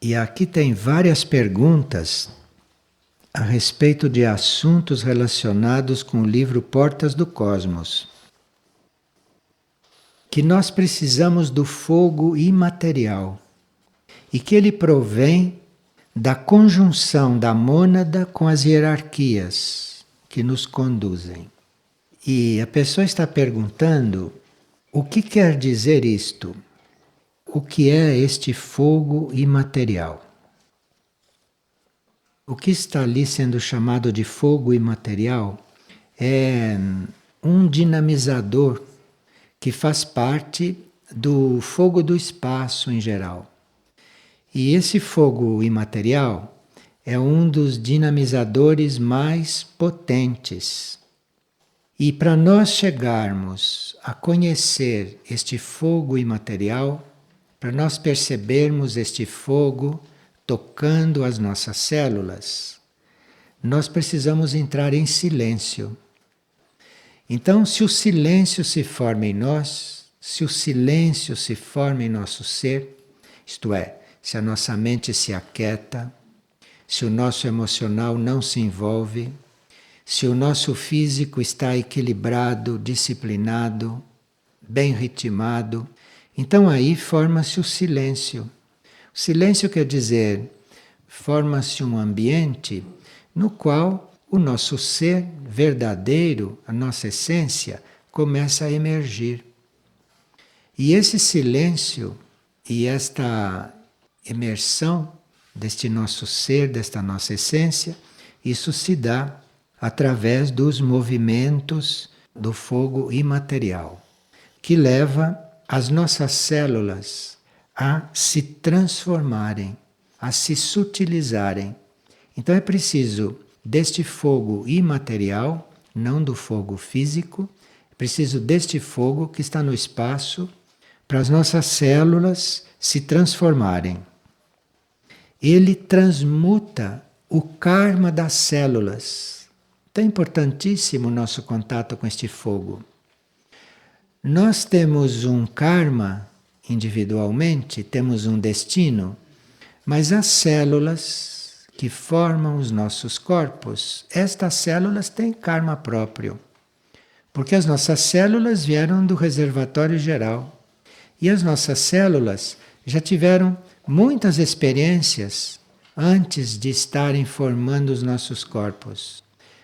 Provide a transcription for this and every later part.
E aqui tem várias perguntas a respeito de assuntos relacionados com o livro Portas do Cosmos. Que nós precisamos do fogo imaterial e que ele provém da conjunção da mônada com as hierarquias que nos conduzem. E a pessoa está perguntando o que quer dizer isto? O que é este fogo imaterial? O que está ali sendo chamado de fogo imaterial é um dinamizador que faz parte do fogo do espaço em geral. E esse fogo imaterial é um dos dinamizadores mais potentes. E para nós chegarmos a conhecer este fogo imaterial, para nós percebermos este fogo tocando as nossas células, nós precisamos entrar em silêncio. Então, se o silêncio se forma em nós, se o silêncio se forma em nosso ser, isto é, se a nossa mente se aquieta, se o nosso emocional não se envolve, se o nosso físico está equilibrado, disciplinado, bem ritmado, então aí forma-se o silêncio. O silêncio quer dizer, forma-se um ambiente no qual o nosso ser verdadeiro, a nossa essência, começa a emergir. E esse silêncio e esta imersão deste nosso ser, desta nossa essência, isso se dá através dos movimentos do fogo imaterial, que leva as nossas células a se transformarem, a se sutilizarem. Então é preciso deste fogo imaterial, não do fogo físico, é preciso deste fogo que está no espaço para as nossas células se transformarem. Ele transmuta o karma das células. Então é importantíssimo o nosso contato com este fogo. Nós temos um karma individualmente, temos um destino, mas as células que formam os nossos corpos, estas células têm karma próprio, porque as nossas células vieram do reservatório geral e as nossas células já tiveram muitas experiências antes de estarem formando os nossos corpos.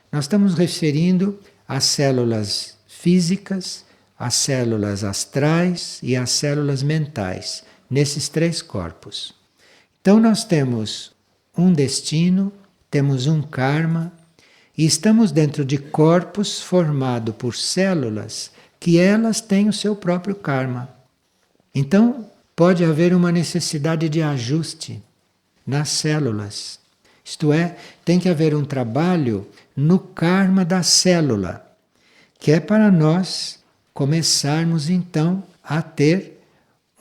Nós estamos referindo às células físicas, às células astrais e às células mentais, nesses três corpos. Então nós temos um destino, temos um karma e estamos dentro de corpos formados por células que elas têm o seu próprio karma. Então pode haver uma necessidade de ajuste nas células. Isto é, tem que haver um trabalho no karma da célula, que é para nós começarmos então a ter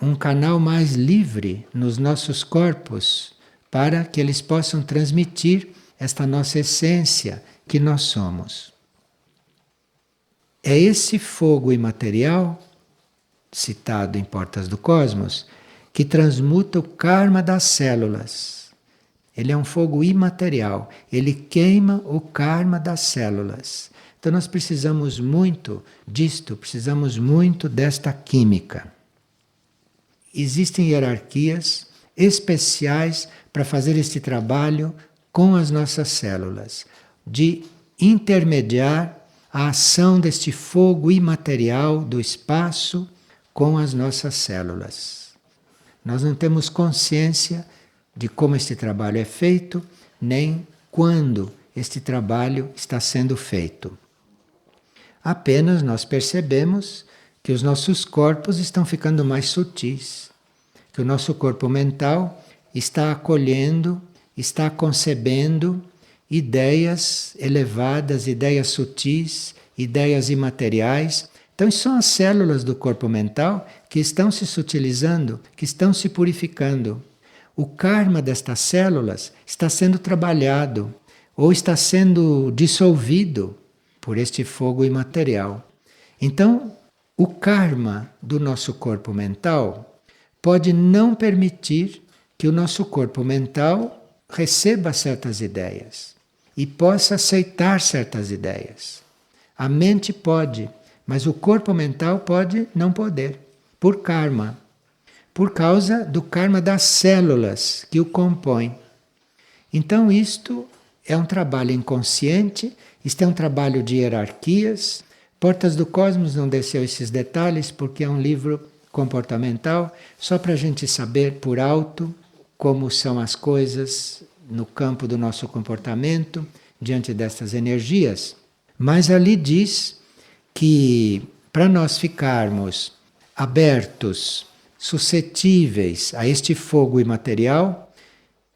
um canal mais livre nos nossos corpos, para que eles possam transmitir esta nossa essência que nós somos. É esse fogo imaterial, citado em Portas do Cosmos, que transmuta o karma das células. Ele é um fogo imaterial, ele queima o karma das células. Então nós precisamos muito disto, precisamos muito desta química. Existem hierarquias especiais para fazer este trabalho com as nossas células, de intermediar a ação deste fogo imaterial do espaço com as nossas células. Nós não temos consciência de como este trabalho é feito, nem quando este trabalho está sendo feito. Apenas nós percebemos que os nossos corpos estão ficando mais sutis, que o nosso corpo mental está acolhendo, está concebendo ideias elevadas, ideias sutis, ideias imateriais. Então, são as células do corpo mental que estão se sutilizando, que estão se purificando. O karma destas células está sendo trabalhado ou está sendo dissolvido por este fogo imaterial. Então, o karma do nosso corpo mental pode não permitir que o nosso corpo mental receba certas ideias e possa aceitar certas ideias. A mente pode, mas o corpo mental pode não poder, por karma, por causa do karma das células que o compõem. Então isto é um trabalho inconsciente, isto é um trabalho de hierarquias. Portas do Cosmos não desceu esses detalhes porque é um livro comportamental, só para a gente saber por alto como são as coisas no campo do nosso comportamento diante destas energias. Mas ali diz que para nós ficarmos abertos, suscetíveis a este fogo imaterial,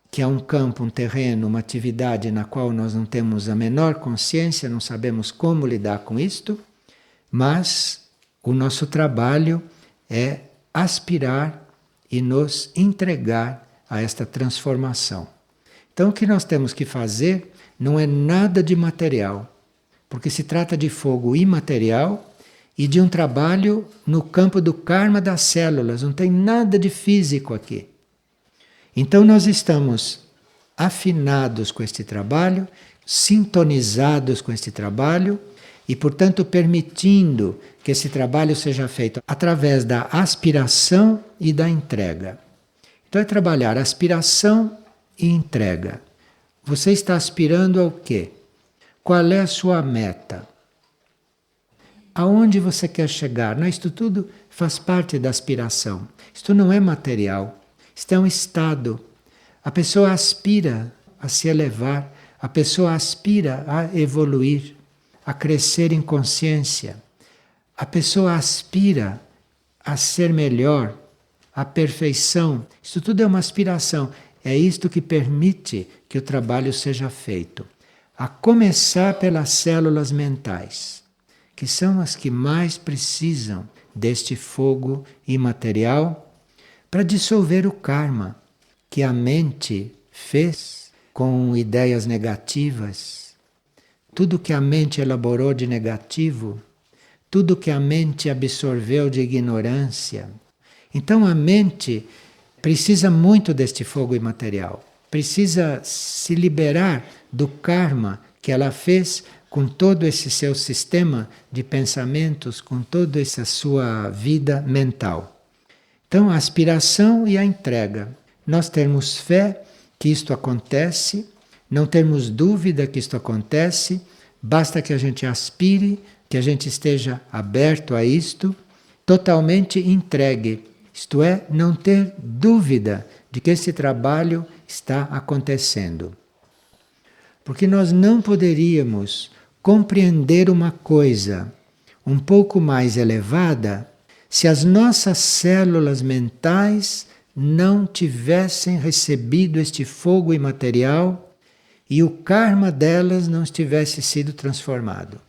que é um campo, um terreno, uma atividade na qual nós não temos a menor consciência, não sabemos como lidar com isto, mas o nosso trabalho é aspirar e nos entregar a esta transformação. Então o que nós temos que fazer não é nada de material, porque se trata de fogo imaterial e de um trabalho no campo do karma das células, não tem nada de físico aqui. Então nós estamos afinados com este trabalho, sintonizados com este trabalho e, portanto, permitindo que esse trabalho seja feito através da aspiração e da entrega. Então é trabalhar aspiração e entrega. Você está aspirando ao quê? Qual é a sua meta? Aonde você quer chegar? Não, isto tudo faz parte da aspiração. Isto não é material. Isto é um estado. A pessoa aspira a se elevar, a pessoa aspira a evoluir, a crescer em consciência. A pessoa aspira a ser melhor, a perfeição. Isso tudo é uma aspiração. É isto que permite que o trabalho seja feito. A começar pelas células mentais, que são as que mais precisam deste fogo imaterial para dissolver o karma que a mente fez com ideias negativas. Tudo que a mente elaborou de negativo, tudo que a mente absorveu de ignorância. Então a mente precisa muito deste fogo imaterial, precisa se liberar do karma que ela fez com todo esse seu sistema de pensamentos, com toda essa sua vida mental. Então, a aspiração e a entrega. Nós termos fé que isto acontece, não termos dúvida que isto acontece, basta que a gente aspire, que a gente esteja aberto a isto, totalmente entregue. Isto é, não ter dúvida de que esse trabalho está acontecendo. Porque nós não poderíamos compreender uma coisa um pouco mais elevada se as nossas células mentais não tivessem recebido este fogo imaterial e o karma delas não tivesse sido transformado.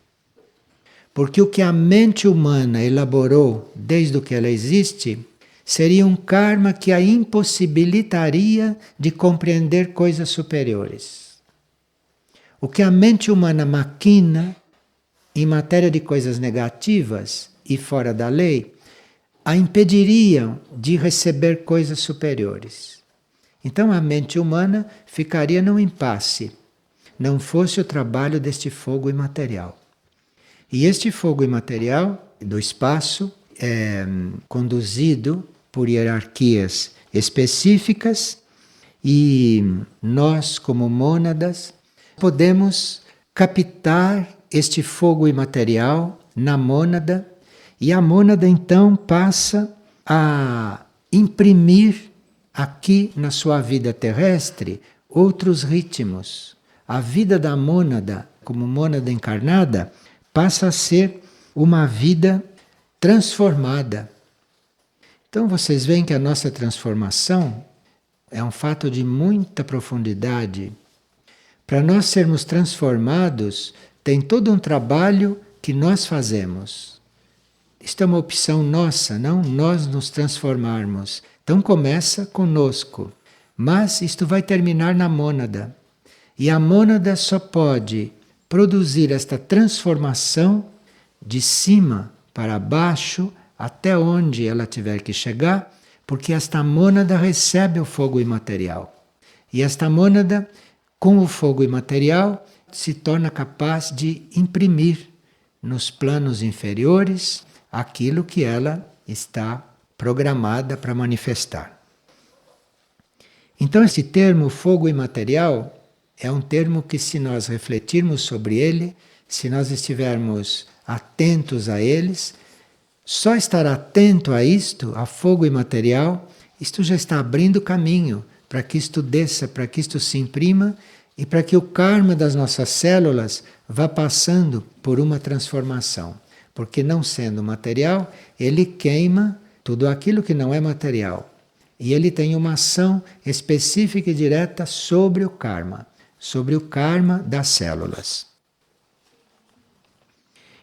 Porque o que a mente humana elaborou desde que ela existe seria um karma que a impossibilitaria de compreender coisas superiores. O que a mente humana maquina em matéria de coisas negativas e fora da lei a impediriam de receber coisas superiores. Então a mente humana ficaria num impasse, não fosse o trabalho deste fogo imaterial. E este fogo imaterial do espaço é conduzido por hierarquias específicas e nós, como mônadas, podemos captar este fogo imaterial na mônada e a mônada então passa a imprimir aqui na sua vida terrestre outros ritmos. A vida da mônada, como mônada encarnada, passa a ser uma vida transformada. Então vocês veem que a nossa transformação é um fato de muita profundidade. Para nós sermos transformados, tem todo um trabalho que nós fazemos. Isto é uma opção nossa, não nós nos transformarmos. Então começa conosco, mas isto vai terminar na mônada. E a mônada só pode produzir esta transformação de cima para baixo, até onde ela tiver que chegar, porque esta mônada recebe o fogo imaterial. E esta mônada, com o fogo imaterial, se torna capaz de imprimir nos planos inferiores aquilo que ela está programada para manifestar. Então, esse termo fogo imaterial é um termo que, se nós refletirmos sobre ele, se nós estivermos atentos a eles, só estar atento a isto, a fogo imaterial, isto já está abrindo caminho para que isto desça, para que isto se imprima e para que o karma das nossas células vá passando por uma transformação. Porque, não sendo material, ele queima tudo aquilo que não é material. E ele tem uma ação específica e direta sobre o karma das células.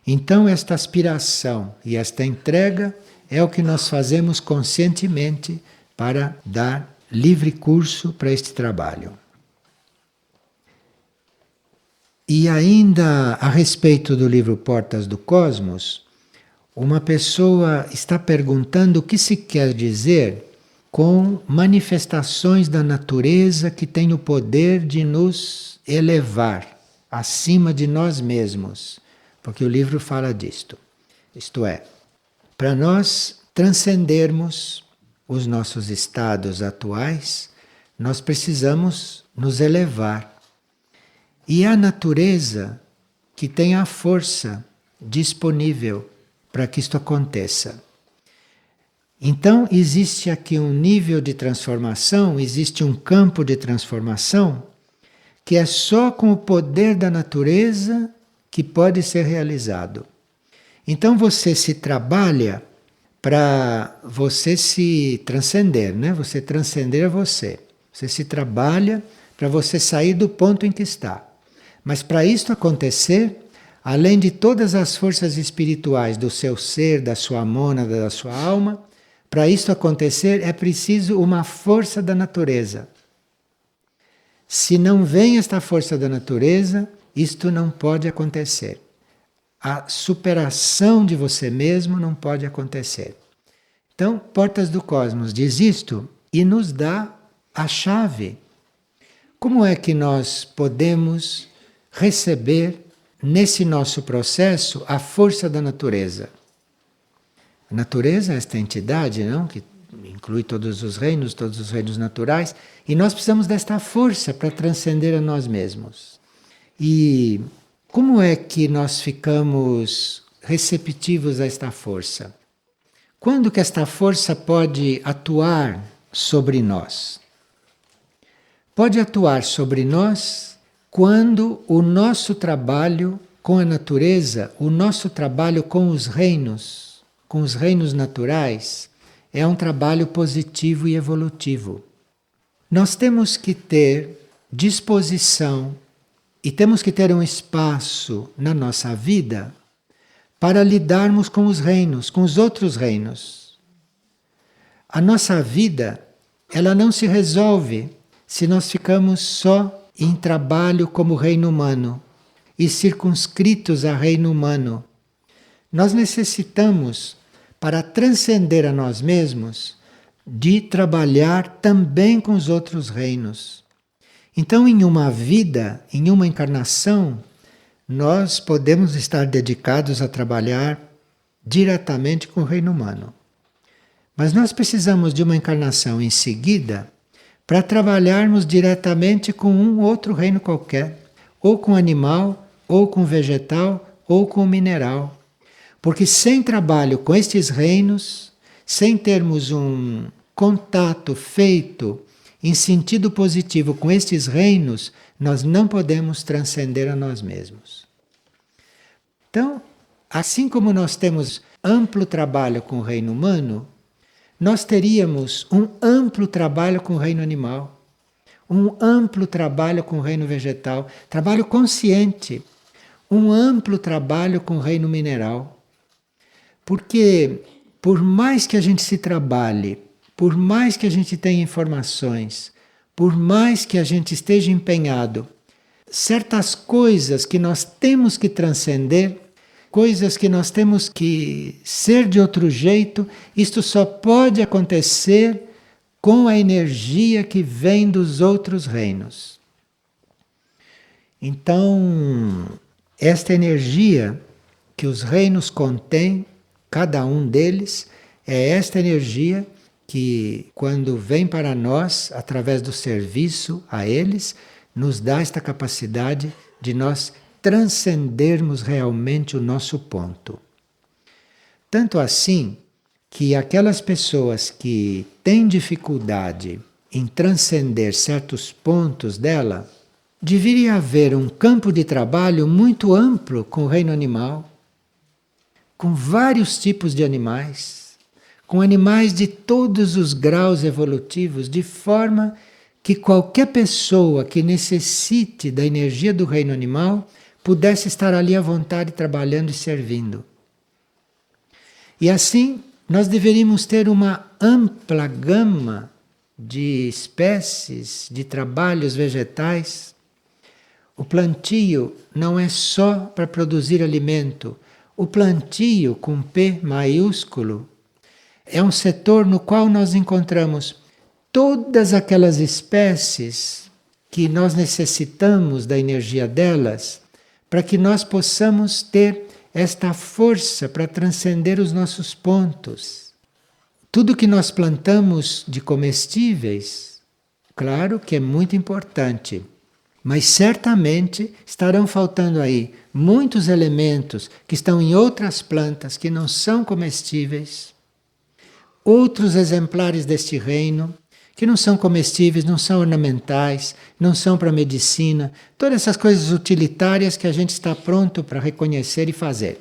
Então, esta aspiração e esta entrega é o que nós fazemos conscientemente para dar livre curso para este trabalho. E ainda a respeito do livro Portas do Cosmos, uma pessoa está perguntando o que se quer dizer com manifestações da natureza que têm o poder de nos elevar acima de nós mesmos. Porque o livro fala disto. Isto é, para nós transcendermos os nossos estados atuais, nós precisamos nos elevar. E a natureza que tem a força disponível para que isto aconteça. Então, existe aqui um nível de transformação, existe um campo de transformação que é só com o poder da natureza que pode ser realizado. Então, você se trabalha para você se transcender, né? Você transcender você. Você se trabalha para você sair do ponto em que está. Mas para isto acontecer, além de todas as forças espirituais do seu ser, da sua mônada, da sua alma, para isto acontecer é preciso uma força da natureza. Se não vem esta força da natureza, isto não pode acontecer. A superação de você mesmo não pode acontecer. Então, Portas do Cosmos diz isto e nos dá a chave. Como é que nós podemos receber nesse nosso processo a força da natureza? A natureza é esta entidade, não? Que inclui todos os reinos naturais, e nós precisamos desta força para transcender a nós mesmos. E como é que nós ficamos receptivos a esta força? Quando que esta força pode atuar sobre nós? Pode atuar sobre nós quando o nosso trabalho com a natureza, o nosso trabalho com os reinos naturais, é um trabalho positivo e evolutivo. Nós temos que ter disposição e temos que ter um espaço na nossa vida para lidarmos com os reinos, com os outros reinos. A nossa vida, ela não se resolve se nós ficamos só em trabalho como reino humano e circunscritos a reino humano. Nós necessitamos, para transcender a nós mesmos, de trabalhar também com os outros reinos. Então, em uma vida, em uma encarnação, nós podemos estar dedicados a trabalhar diretamente com o reino humano. Mas nós precisamos de uma encarnação em seguida para trabalharmos diretamente com um outro reino qualquer, ou com animal, ou com vegetal, ou com mineral. Porque sem trabalho com estes reinos, sem termos um contato feito em sentido positivo com estes reinos, nós não podemos transcender a nós mesmos. Então, assim como nós temos amplo trabalho com o reino humano, nós teríamos um amplo trabalho com o reino animal, um amplo trabalho com o reino vegetal, trabalho consciente, um amplo trabalho com o reino mineral. Porque, por mais que a gente se trabalhe, por mais que a gente tenha informações, por mais que a gente esteja empenhado, certas coisas que nós temos que transcender, coisas que nós temos que ser de outro jeito, isto só pode acontecer com a energia que vem dos outros reinos. Então, esta energia que os reinos contêm, cada um deles, é esta energia que, quando vem para nós, através do serviço a eles, nos dá esta capacidade de nós transcendermos realmente o nosso ponto. Tanto assim que aquelas pessoas que têm dificuldade em transcender certos pontos dela, deveria haver um campo de trabalho muito amplo com o reino animal, com vários tipos de animais, com animais de todos os graus evolutivos, de forma que qualquer pessoa que necessite da energia do reino animal pudesse estar ali à vontade trabalhando e servindo. E assim, nós deveríamos ter uma ampla gama de espécies, de trabalhos vegetais. O plantio não é só para produzir alimento. O plantio, com P maiúsculo, é um setor no qual nós encontramos todas aquelas espécies que nós necessitamos da energia delas para que nós possamos ter esta força para transcender os nossos pontos. Tudo que nós plantamos de comestíveis, claro que é muito importante, mas certamente estarão faltando aí muitos elementos que estão em outras plantas que não são comestíveis, outros exemplares deste reino que não são comestíveis, não são ornamentais, não são para medicina, todas essas coisas utilitárias que a gente está pronto para reconhecer e fazer.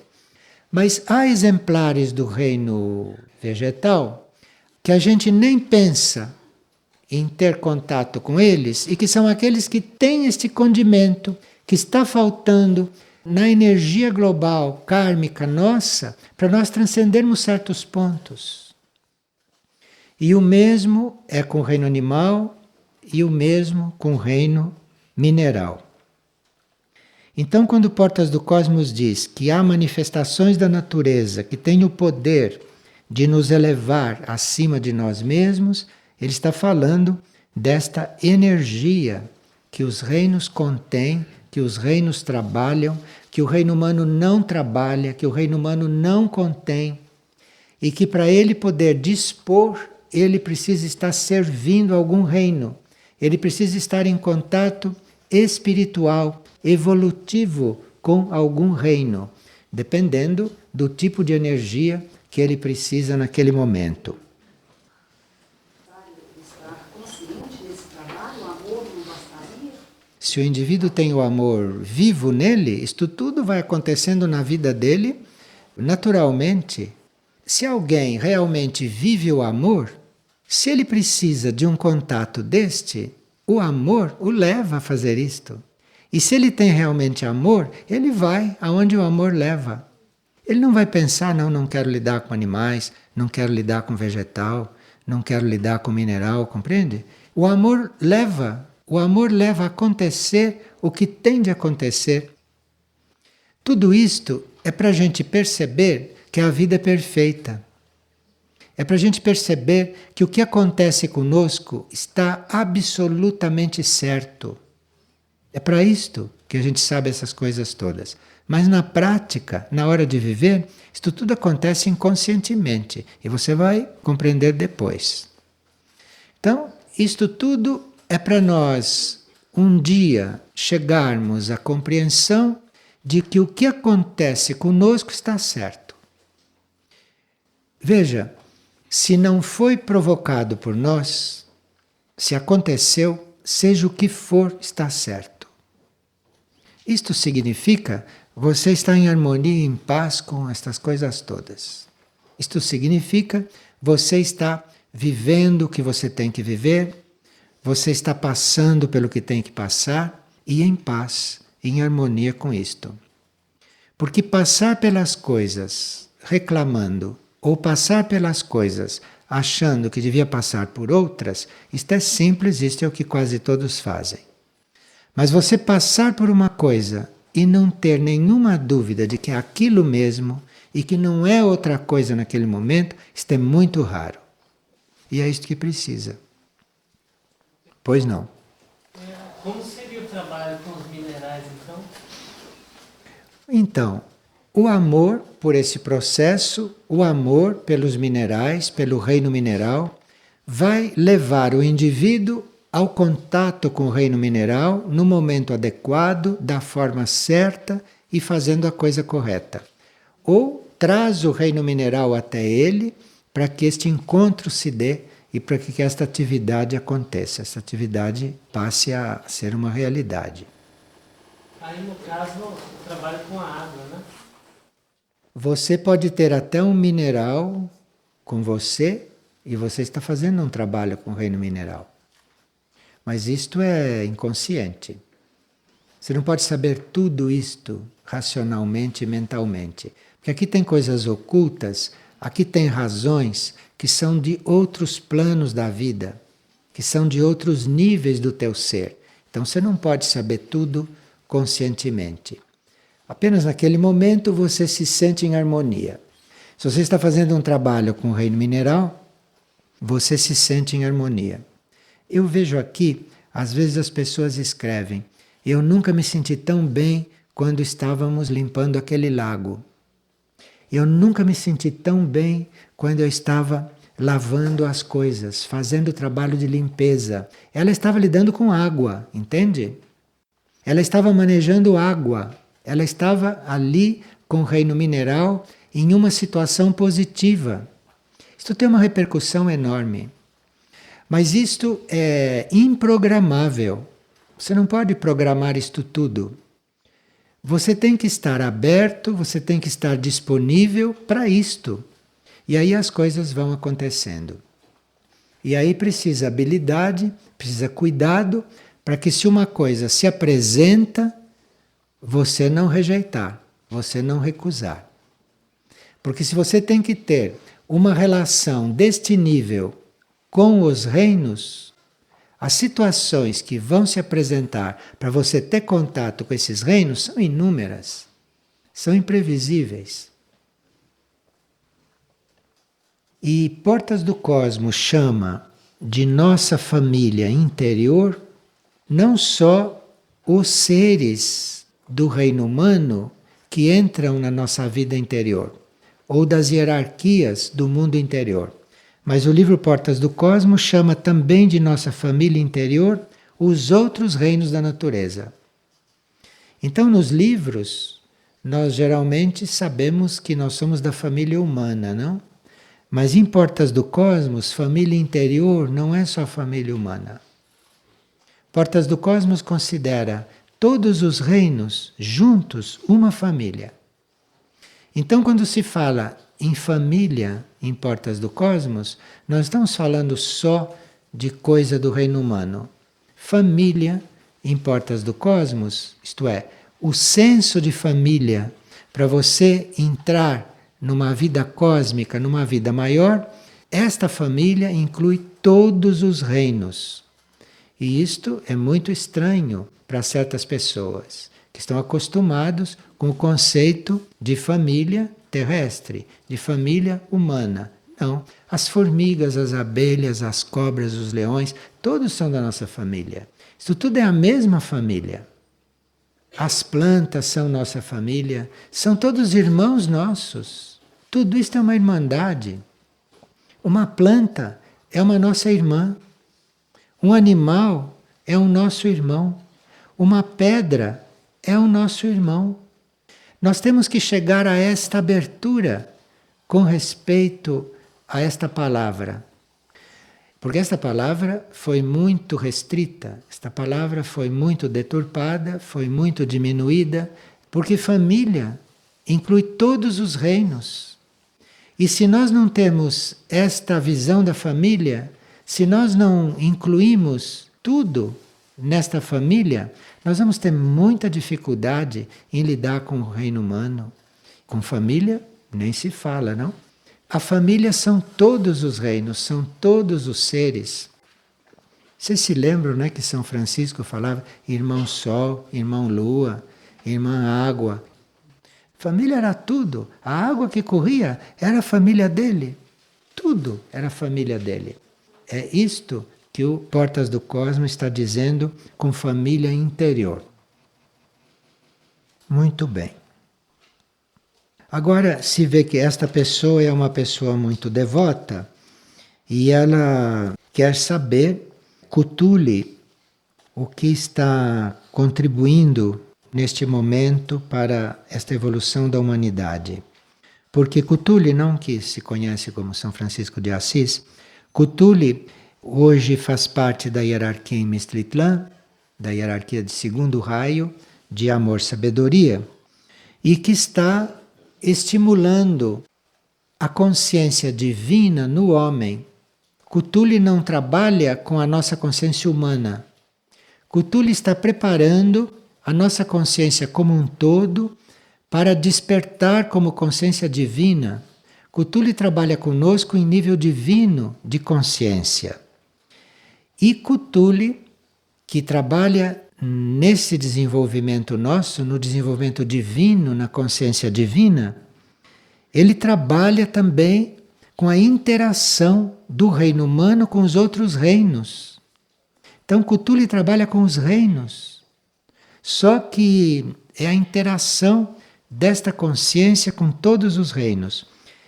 Mas há exemplares do reino vegetal que a gente nem pensa em ter contato com eles e que são aqueles que têm este condimento que está faltando na energia global kármica nossa para nós transcendermos certos pontos. E o mesmo é com o reino animal e o mesmo com o reino mineral. Então, quando Portas do Cosmos diz que há manifestações da natureza que têm o poder de nos elevar acima de nós mesmos, ele está falando desta energia que os reinos contêm, que os reinos trabalham, que o reino humano não trabalha, que o reino humano não contém, e que para ele poder dispor, ele precisa estar servindo algum reino. Ele precisa estar em contato espiritual, evolutivo com algum reino, dependendo do tipo de energia que ele precisa naquele momento. Estar consciente nesse trabalho, o amor não bastaria? Se o indivíduo tem o amor vivo nele, isto tudo vai acontecendo na vida dele naturalmente. Se alguém realmente vive o amor, se ele precisa de um contato deste, o amor o leva a fazer isto. E se ele tem realmente amor, ele vai aonde o amor leva. Ele não vai pensar, não quero lidar com animais, não quero lidar com vegetal, não quero lidar com mineral, compreende? O amor leva a acontecer o que tem de acontecer. Tudo isto é para a gente perceber que a vida é perfeita. É para a gente perceber que o que acontece conosco está absolutamente certo. É para isto que a gente sabe essas coisas todas. Mas na prática, na hora de viver, isto tudo acontece inconscientemente e você vai compreender depois. Então, isto tudo é para nós um dia chegarmos à compreensão de que o que acontece conosco está certo. Veja, se não foi provocado por nós, se aconteceu, seja o que for, está certo. Isto significa você estar em harmonia e em paz com estas coisas todas. Isto significa você está vivendo o que você tem que viver, você está passando pelo que tem que passar e em paz, em harmonia com isto. Porque passar pelas coisas reclamando ou passar pelas coisas achando que devia passar por outras, isto é simples, isto é o que quase todos fazem. Mas você passar por uma coisa e não ter nenhuma dúvida de que é aquilo mesmo e que não é outra coisa naquele momento, isto é muito raro. E é isto que precisa. Pois não. Como seria o trabalho com os minerais, então? Então, o amor por esse processo, o amor pelos minerais, pelo reino mineral, vai levar o indivíduo ao contato com o reino mineral no momento adequado, da forma certa e fazendo a coisa correta. Ou traz o reino mineral até ele para que este encontro se dê e para que esta atividade aconteça, esta atividade passe a ser uma realidade. Aí, no caso, o trabalho com a água, né? Você pode ter até um mineral com você e você está fazendo um trabalho com o reino mineral. Mas isto é inconsciente. Você não pode saber tudo isto racionalmente e mentalmente. Porque aqui tem coisas ocultas, aqui tem razões que são de outros planos da vida, que são de outros níveis do teu ser. Então você não pode saber tudo conscientemente. Apenas naquele momento você se sente em harmonia. Se você está fazendo um trabalho com o reino mineral, você se sente em harmonia. Eu vejo aqui, às vezes as pessoas escrevem: eu nunca me senti tão bem quando estávamos limpando aquele lago. Eu nunca me senti tão bem quando eu estava lavando as coisas, fazendo o trabalho de limpeza. Ela estava lidando com água, entende? Ela estava manejando água. Ela estava ali com o reino mineral em uma situação positiva. Isto tem uma repercussão enorme. Mas isto é improgramável. Você não pode programar isto tudo. Você tem que estar aberto, você tem que estar disponível para isto. E aí as coisas vão acontecendo. E aí precisa habilidade, precisa cuidado, para que se uma coisa se apresenta, você não rejeitar, você não recusar. Porque se você tem que ter uma relação deste nível com os reinos, as situações que vão se apresentar para você ter contato com esses reinos são inúmeras, são imprevisíveis. E Portas do Cosmos chama de nossa família interior não só os seres do reino humano que entram na nossa vida interior, ou das hierarquias do mundo interior. Mas o livro Portas do Cosmos chama também de nossa família interior os outros reinos da natureza. Então, nos livros, nós geralmente sabemos que nós somos da família humana, não? Mas em Portas do Cosmos, família interior não é só família humana. Portas do Cosmos considera todos os reinos juntos uma família. Então, quando se fala em família em Portas do Cosmos, nós estamos falando só de coisa do reino humano. Família em Portas do Cosmos, isto é, o senso de família para você entrar numa vida cósmica, numa vida maior, esta família inclui todos os reinos. E isto é muito estranho para certas pessoas que estão acostumados com o conceito de família terrestre, de família humana. Não, as formigas, as abelhas, as cobras, os leões, todos são da nossa família. Isso tudo é a mesma família. As plantas são nossa família, são todos irmãos nossos. Tudo isto é uma irmandade. Uma planta é uma nossa irmã. Um animal é um nosso irmão. Uma pedra é um nosso irmão. Nós temos que chegar a esta abertura com respeito a esta palavra. Porque esta palavra foi muito restrita, esta palavra foi muito deturpada, foi muito diminuída, porque família inclui todos os reinos. E se nós não temos esta visão da família, se nós não incluímos tudo nesta família, nós vamos ter muita dificuldade em lidar com o reino humano. Com família, nem se fala, não? A família são todos os reinos, são todos os seres. Vocês se lembram, né, que São Francisco falava irmão Sol, irmão Lua, irmã água. Família era tudo. A água que corria era a família dele. Tudo era a família dele. É isto que o Portas do Cosmos está dizendo com família interior. Muito bem. Agora se vê que esta pessoa é uma pessoa muito devota e ela quer saber, Cthulhu, o que está contribuindo neste momento para esta evolução da humanidade. Porque Cthulhu, não que se conhece como São Francisco de Assis, Cthulhu hoje faz parte da hierarquia em Mistritlan, da hierarquia de segundo raio, de amor-sabedoria, e que está estimulando a consciência divina no homem. Cthulhu não trabalha com a nossa consciência humana. Cthulhu está preparando a nossa consciência como um todo para despertar como consciência divina. Cthulhu trabalha conosco em nível divino de consciência. E Cthulhu, que trabalha nesse desenvolvimento nosso, no desenvolvimento divino, na consciência divina, ele trabalha também com a interação do reino humano com os outros reinos. Então Cthulhu trabalha com os reinos. Só que é a interação desta consciência com todos os reinos.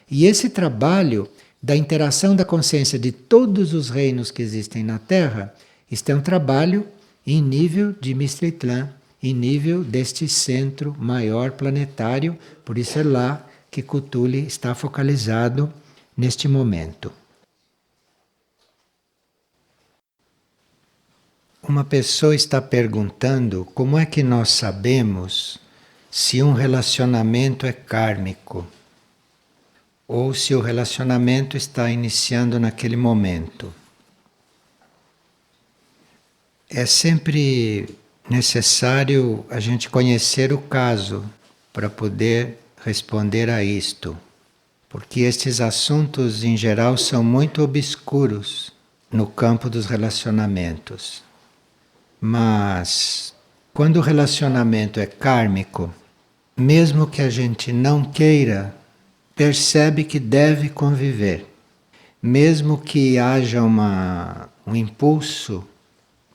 E esse trabalho da interação da consciência de todos os reinos que existem na Terra, este é um trabalho em nível de Mistritlan, em nível deste centro maior planetário, por isso é lá que Cthulhu está focalizado neste momento. Uma pessoa está perguntando como é que nós sabemos se um relacionamento é kármico ou se o relacionamento está iniciando naquele momento. É sempre necessário a gente conhecer o caso para poder responder a isto, porque estes assuntos em geral são muito obscuros no campo dos relacionamentos. Mas quando o relacionamento é kármico, mesmo que a gente não queira, percebe que deve conviver. Mesmo que haja um impulso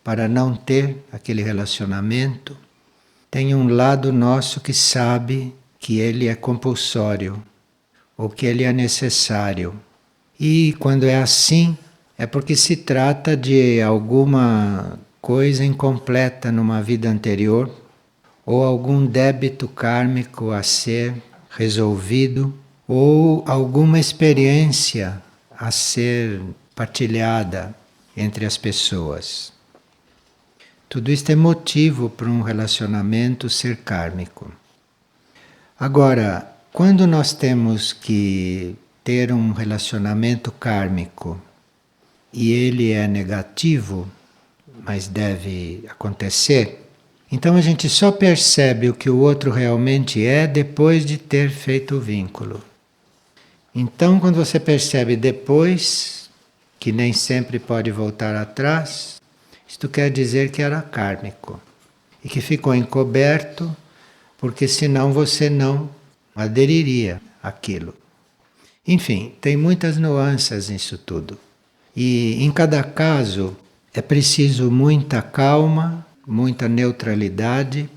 para não ter aquele relacionamento, tem um lado nosso que sabe que ele é compulsório ou que ele é necessário. E quando é assim, é porque se trata de alguma coisa incompleta numa vida anterior ou algum débito kármico a ser resolvido ou alguma experiência a ser partilhada entre as pessoas. Tudo isto é motivo para um relacionamento ser kármico. Agora, quando nós temos que ter um relacionamento kármico e ele é negativo, mas deve acontecer, então a gente só percebe o que o outro realmente é depois de ter feito o vínculo. Então, quando você percebe depois, que nem sempre pode voltar atrás, isto quer dizer que era kármico e que ficou encoberto, porque senão você não aderiria àquilo. Enfim, tem muitas nuances nisso tudo. E em cada caso é preciso muita calma, muita neutralidade,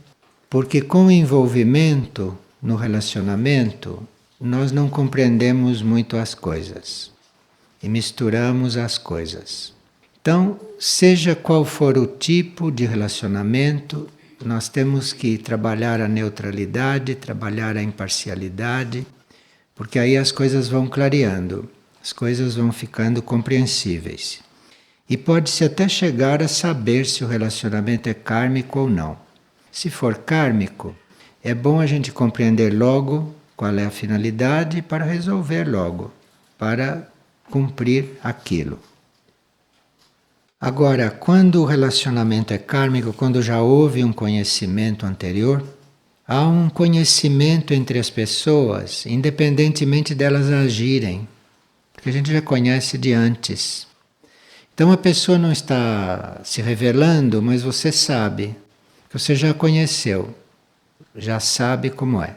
porque com o envolvimento no relacionamento, nós não compreendemos muito as coisas e misturamos as coisas. Então, seja qual for o tipo de relacionamento, nós temos que trabalhar a neutralidade, trabalhar a imparcialidade, porque aí as coisas vão clareando, as coisas vão ficando compreensíveis. E pode-se até chegar a saber se o relacionamento é kármico ou não. Se for kármico, é bom a gente compreender logo qual é a finalidade para resolver logo, para cumprir aquilo. Agora, quando o relacionamento é kármico, quando já houve um conhecimento anterior, há um conhecimento entre as pessoas, independentemente delas agirem, porque a gente já conhece de antes. Então a pessoa não está se revelando, mas você sabe, que você já conheceu. já sabe como é.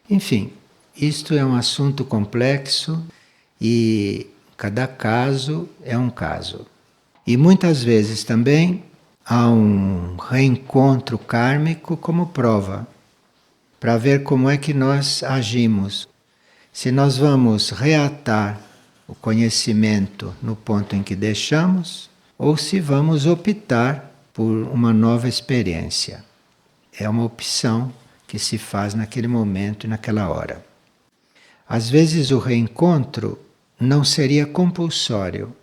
Enfim, isto é um assunto complexo e cada caso é um caso. E muitas vezes também há um reencontro kármico como prova, para ver como é que nós agimos. Se nós vamos reatar o conhecimento no ponto em que deixamos, ou se vamos optar por uma nova experiência. É uma opção que se faz naquele momento e naquela hora. Às vezes o reencontro não seria compulsório.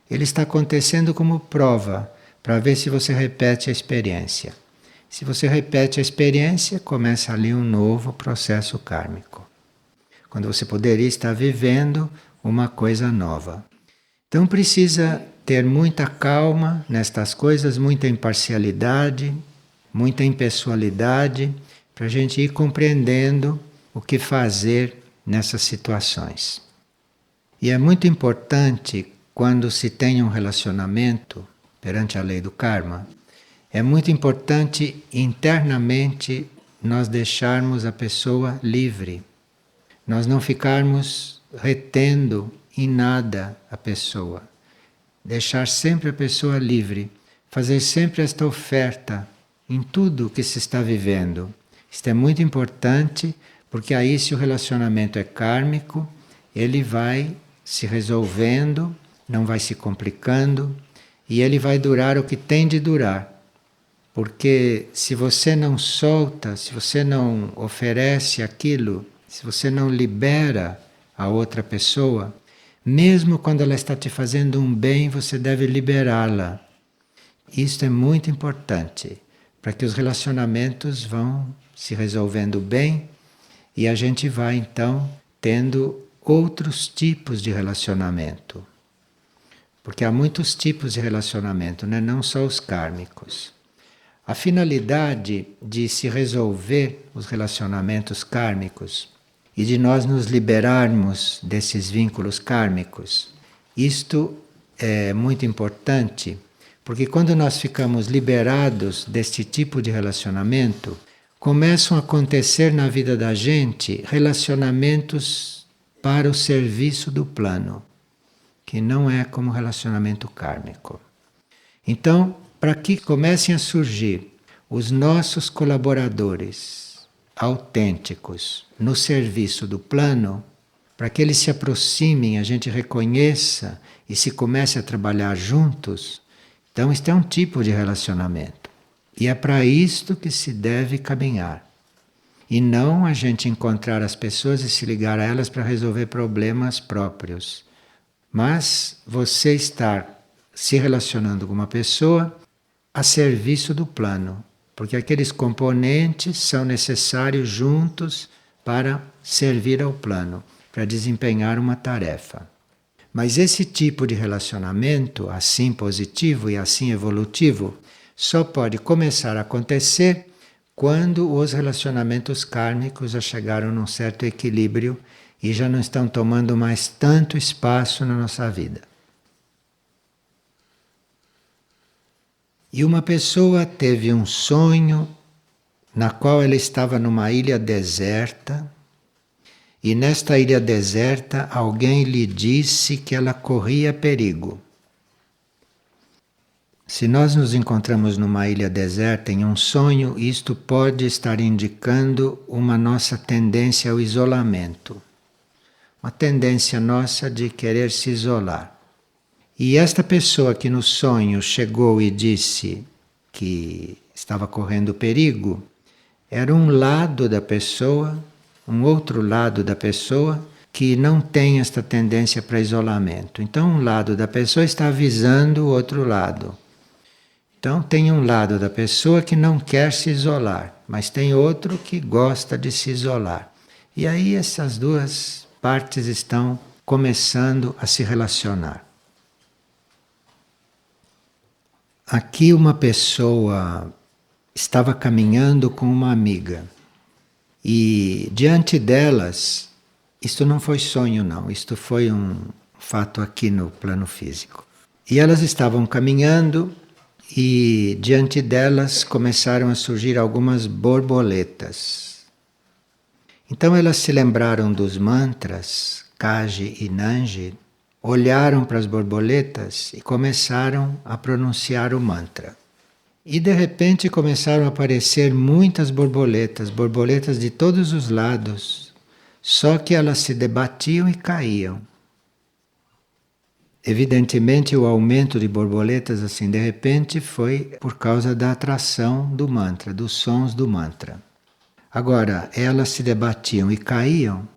Ele está acontecendo como prova, para ver se você repete a experiência. Se você repete a experiência, começa ali um novo processo kármico. Quando você poderia estar vivendo uma coisa nova. Então precisa ter muita calma nestas coisas, muita imparcialidade, muita impessoalidade, para a gente ir compreendendo o que fazer nessas situações. E é muito importante, quando se tem um relacionamento perante a lei do karma, é muito importante internamente nós deixarmos a pessoa livre. Nós não ficarmos retendo em nada a pessoa. Deixar sempre a pessoa livre. Fazer sempre esta oferta em tudo que se está vivendo. Isto é muito importante, porque aí, se o relacionamento é kármico, ele vai se resolvendo, não vai se complicando, e ele vai durar o que tem de durar. Porque se você não solta, se você não oferece aquilo, se você não libera a outra pessoa, mesmo quando ela está te fazendo um bem, você deve liberá-la. Isto é muito importante, para que os relacionamentos vão se resolvendo bem e a gente vai então tendo outros tipos de relacionamento. Porque há muitos tipos de relacionamento, né? Não só os kármicos. A finalidade de se resolver os relacionamentos kármicos e de nós nos liberarmos desses vínculos kármicos, isto é muito importante, porque quando nós ficamos liberados deste tipo de relacionamento, começam a acontecer na vida da gente relacionamentos para o serviço do plano, que não é como relacionamento kármico. Então, para que comecem a surgir os nossos colaboradores autênticos no serviço do plano, para que eles se aproximem, a gente reconheça e se comece a trabalhar juntos, então este é um tipo de relacionamento. E é para isto que se deve caminhar. E não a gente encontrar as pessoas e se ligar a elas para resolver problemas próprios. Mas você estar se relacionando com uma pessoa a serviço do plano, porque aqueles componentes são necessários juntos para servir ao plano, para desempenhar uma tarefa. Mas esse tipo de relacionamento, assim positivo e assim evolutivo, só pode começar a acontecer quando os relacionamentos kármicos já chegaram num certo equilíbrio e já não estão tomando mais tanto espaço na nossa vida. E uma pessoa teve um sonho na qual ela estava numa ilha deserta, e nesta ilha deserta alguém lhe disse que ela corria perigo. Se nós nos encontramos numa ilha deserta em um sonho, isto pode estar indicando uma nossa tendência ao isolamento, uma tendência nossa de querer se isolar. E esta pessoa que no sonho chegou e disse que estava correndo perigo, era um lado da pessoa, um outro lado da pessoa que não tem esta tendência para isolamento. Então um lado da pessoa está avisando o outro lado. Então tem um lado da pessoa que não quer se isolar, mas tem outro que gosta de se isolar. E aí essas duas partes estão começando a se relacionar. Aqui uma pessoa estava caminhando com uma amiga e diante delas, isto não foi sonho não, isto foi um fato aqui no plano físico. E elas estavam caminhando e diante delas começaram a surgir algumas borboletas. Então elas se lembraram dos mantras, Kaji e Nanji, olharam para as borboletas e começaram a pronunciar o mantra. E de repente começaram a aparecer muitas borboletas, borboletas de todos os lados, só que elas se debatiam e caíam. Evidentemente o aumento de borboletas assim de repente foi por causa da atração do mantra, dos sons do mantra. Agora, elas se debatiam e caíam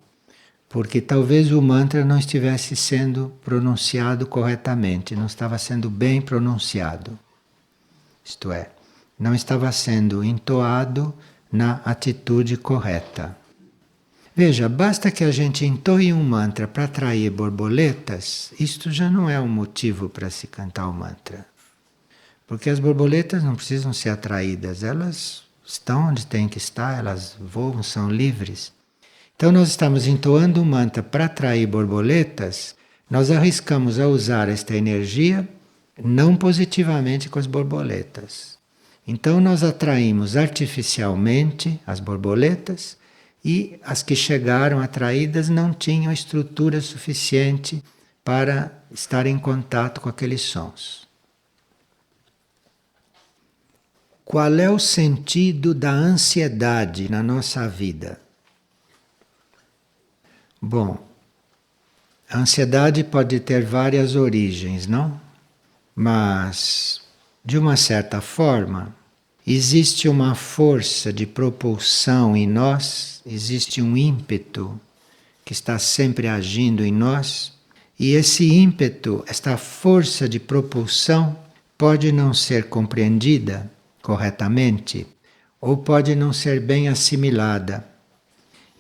porque talvez o mantra não estivesse sendo pronunciado corretamente, não estava sendo bem pronunciado. Isto é, não estava sendo entoado na atitude correta. Veja, basta que a gente entoie um mantra para atrair borboletas, isto já não é um motivo para se cantar o mantra. Porque as borboletas não precisam ser atraídas, elas estão onde têm que estar, elas voam, são livres. Então nós estamos entoando um mantra para atrair borboletas, nós arriscamos a usar esta energia não positivamente com as borboletas. Então nós atraímos artificialmente as borboletas e as que chegaram atraídas não tinham estrutura suficiente para estar em contato com aqueles sons. Qual é o sentido da ansiedade na nossa vida? Bom, a ansiedade pode ter várias origens, não? Mas, de uma certa forma, existe uma força de propulsão em nós, existe um ímpeto que está sempre agindo em nós, e esse ímpeto, esta força de propulsão, pode não ser compreendida corretamente ou pode não ser bem assimilada.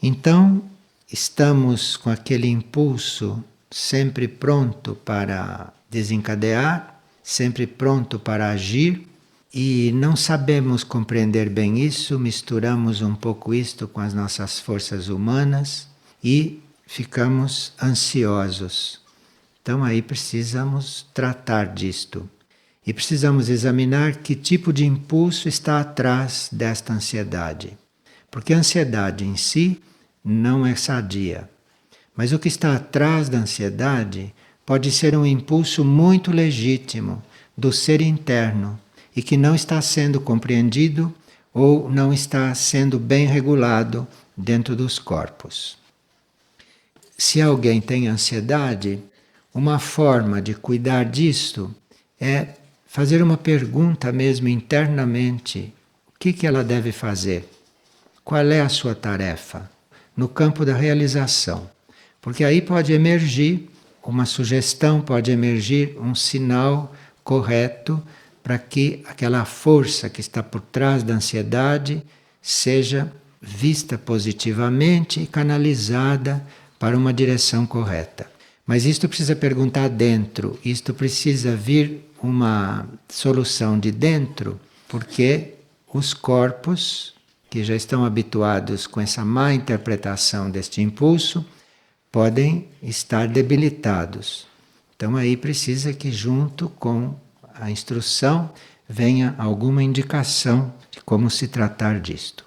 Então, estamos com aquele impulso sempre pronto para desencadear, sempre pronto para agir, e não sabemos compreender bem isso, misturamos um pouco isto com as nossas forças humanas e ficamos ansiosos. Então aí precisamos tratar disto. E precisamos examinar que tipo de impulso está atrás desta ansiedade. Porque a ansiedade em si não é sadia. Mas o que está atrás da ansiedade pode ser um impulso muito legítimo do ser interno e que não está sendo compreendido ou não está sendo bem regulado dentro dos corpos. Se alguém tem ansiedade, uma forma de cuidar disto é fazer uma pergunta mesmo internamente. O que ela deve fazer? Qual é a sua tarefa? No campo da realização. Porque aí pode emergir uma sugestão, pode emergir um sinal correto para que aquela força que está por trás da ansiedade seja vista positivamente e canalizada para uma direção correta. Mas isto precisa perguntar dentro, isto precisa vir uma solução de dentro, porque os corpos que já estão habituados com essa má interpretação deste impulso podem estar debilitados. Então aí precisa que junto com a instrução venha alguma indicação de como se tratar disto.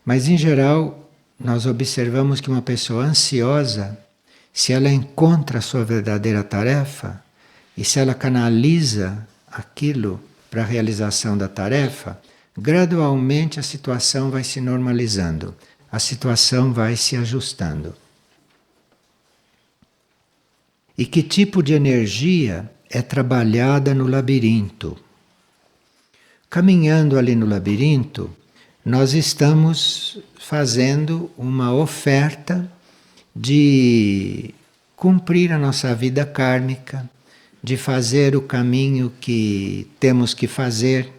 Mas em geral, nós observamos que uma pessoa ansiosa, se ela encontra a sua verdadeira tarefa e se ela canaliza aquilo para a realização da tarefa, gradualmente a situação vai se normalizando, a situação vai se ajustando. E que tipo de energia é trabalhada no labirinto? Caminhando ali no labirinto, nós estamos fazendo uma oferta de cumprir a nossa vida kármica, de fazer o caminho que temos que fazer.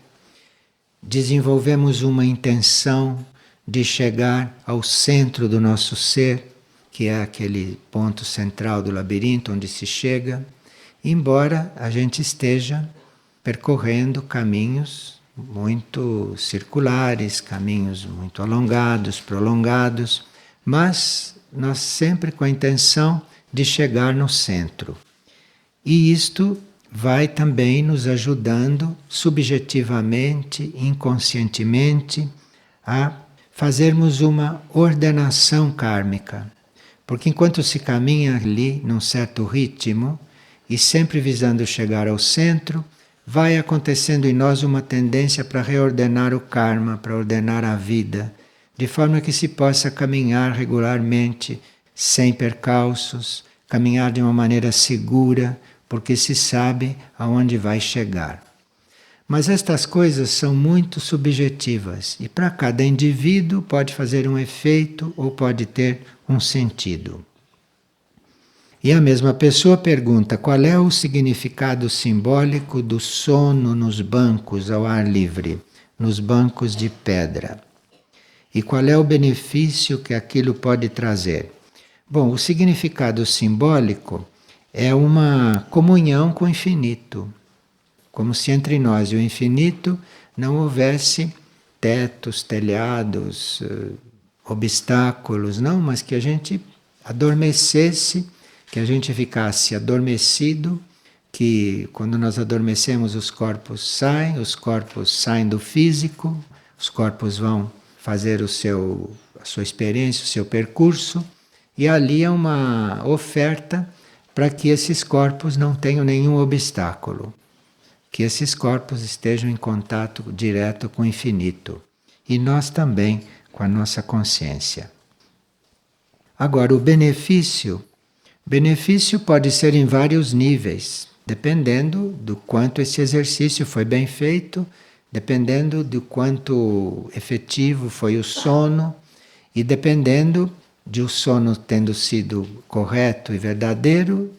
Desenvolvemos uma intenção de chegar ao centro do nosso ser, que é aquele ponto central do labirinto onde se chega, embora a gente esteja percorrendo caminhos muito circulares, caminhos muito alongados, prolongados, mas nós sempre com a intenção de chegar no centro. E isto vai também nos ajudando subjetivamente, inconscientemente, a fazermos uma ordenação kármica. Porque enquanto se caminha ali num certo ritmo e sempre visando chegar ao centro, vai acontecendo em nós uma tendência para reordenar o karma, para ordenar a vida, de forma que se possa caminhar regularmente, sem percalços, caminhar de uma maneira segura, porque se sabe aonde vai chegar. Mas estas coisas são muito subjetivas e para cada indivíduo pode fazer um efeito ou pode ter um sentido. E a mesma pessoa pergunta qual é o significado simbólico do sono nos bancos ao ar livre, nos bancos de pedra. E qual é o benefício que aquilo pode trazer? Bom, o significado simbólico é uma comunhão com o infinito. Como se entre nós e o infinito não houvesse tetos, telhados, obstáculos, não, mas que a gente adormecesse, que a gente ficasse adormecido, que quando nós adormecemos os corpos saem do físico, os corpos vão fazer a sua experiência, o seu percurso, e ali é uma oferta para que esses corpos não tenham nenhum obstáculo, que esses corpos estejam em contato direto com o infinito, e nós também com a nossa consciência. Agora, o benefício pode ser em vários níveis, dependendo do quanto esse exercício foi bem feito, dependendo do quanto efetivo foi o sono e dependendo de o sono tendo sido correto e verdadeiro,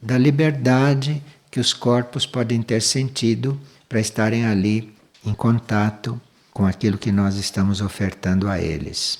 da liberdade que os corpos podem ter sentido para estarem ali em contato com aquilo que nós estamos ofertando a eles.